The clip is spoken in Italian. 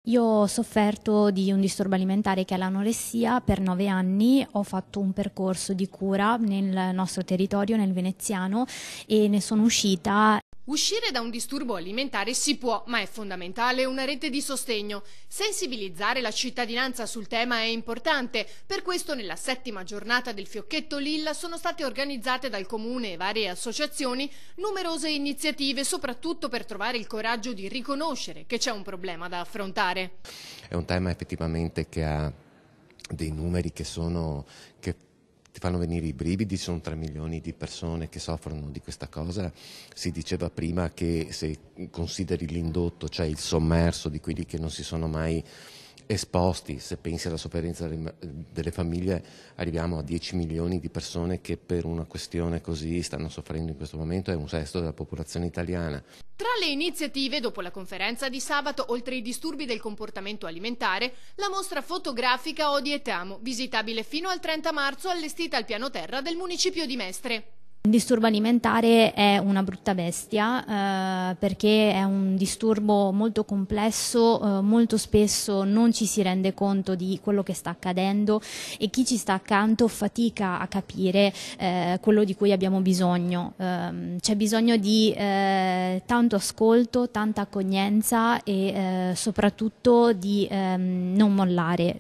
Io ho sofferto di un disturbo alimentare che è l'anoressia per 9 anni, ho fatto un percorso di cura nel nostro territorio, nel veneziano, e ne sono uscita. Uscire da un disturbo alimentare si può, ma è fondamentale una rete di sostegno. Sensibilizzare la cittadinanza sul tema è importante. Per questo nella 7ª giornata del Fiocchetto Lilla sono state organizzate dal Comune e varie associazioni numerose iniziative, soprattutto per trovare il coraggio di riconoscere che c'è un problema da affrontare. È un tema effettivamente che ha dei numeri che ti fanno venire i brividi. Sono 3 milioni di persone che soffrono di questa cosa. Si diceva prima che se consideri l'indotto, cioè il sommerso di quelli che non si sono mai esposti, se pensi alla sofferenza delle famiglie, arriviamo a 10 milioni di persone che per una questione così stanno soffrendo in questo momento. È un sesto della popolazione italiana. Tra le iniziative, dopo la conferenza di sabato, oltre ai disturbi del comportamento alimentare, la mostra fotografica Odi e Tamo, visitabile fino al 30 marzo, allestita al piano terra del municipio di Mestre. Il disturbo alimentare è una brutta bestia perché è un disturbo molto complesso, molto spesso non ci si rende conto di quello che sta accadendo e chi ci sta accanto fatica a capire quello di cui abbiamo bisogno. C'è bisogno di tanto ascolto, tanta accoglienza e soprattutto di non mollare.